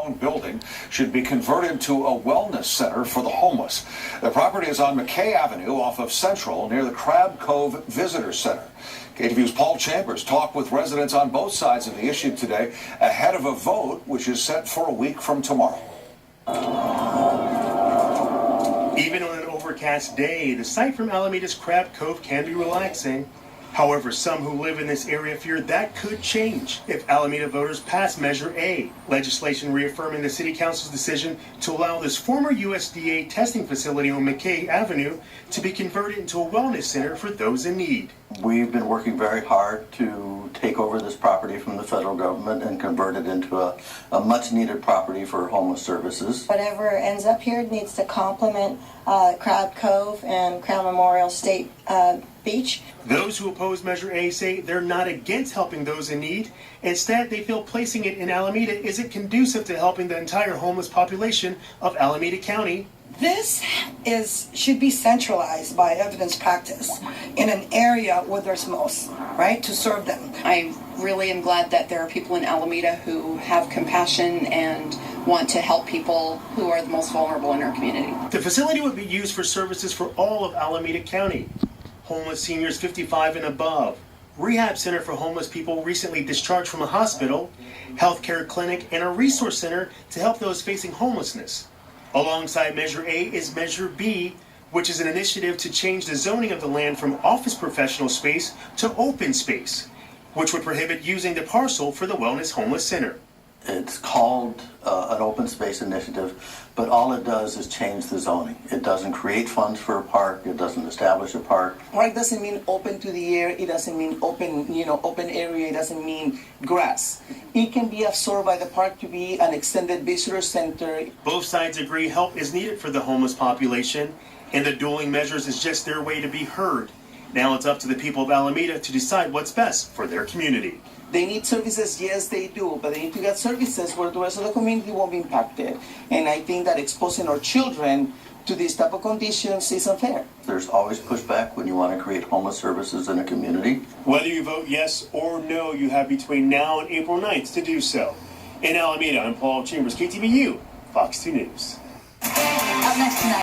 owned building should be converted to a wellness center for the homeless. The property is on McKay Avenue off of Central near the Crab Cove Visitor Center. KTVU's Paul Chambers talked with residents on both sides of the issue today ahead of a vote which is set for a week from tomorrow. Even on an overcast day, the sight from Alameda's Crab Cove can be relaxing. However, some who live in this area fear that could change if Alameda voters pass Measure A, legislation reaffirming the City Council's decision to allow this former USDA testing facility on McKay Avenue to be converted into a wellness center for those in need. We've been working very hard to take over this property from the federal government and convert it into a much-needed property for homeless services. Whatever ends up here needs to complement Crab Cove and Crown Memorial State Beach. Those who oppose Measure A say they're not against helping those in need. Instead, they feel placing it in Alameda isn't conducive to helping the entire homeless population of Alameda County. This should be centralized by evidence practice in an area where there's most, right, to serve them. I really am glad that there are people in Alameda who have compassion and want to help people who are the most vulnerable in our community. The facility would be used for services for all of Alameda County. Homeless seniors 55 and above, rehab center for homeless people recently discharged from a hospital, healthcare clinic, and a resource center to help those facing homelessness. Alongside Measure A is Measure B, which is an initiative to change the zoning of the land from office professional space to open space, which would prohibit using the parcel for the Wellness Homeless Center. It's called an open space initiative, but all it does is change the zoning. It doesn't create funds for a park. It doesn't establish a park. Park doesn't mean open to the air. It doesn't mean open area. It doesn't mean grass. It can be absorbed by the park to be an extended visitor center. Both sides agree help is needed for the homeless population, and the dueling measures is just their way to be heard. Now it's up to the people of Alameda to decide what's best for their community. They need services, yes they do, but they need to get services where the rest of the community won't be impacted. And I think that exposing our children to these type of conditions is unfair. There's always pushback when you want to create homeless services in a community. Whether you vote yes or no, you have between now and April 9th to do so. In Alameda, I'm Paul Chambers, KTVU, Fox 2 News. Up next tonight.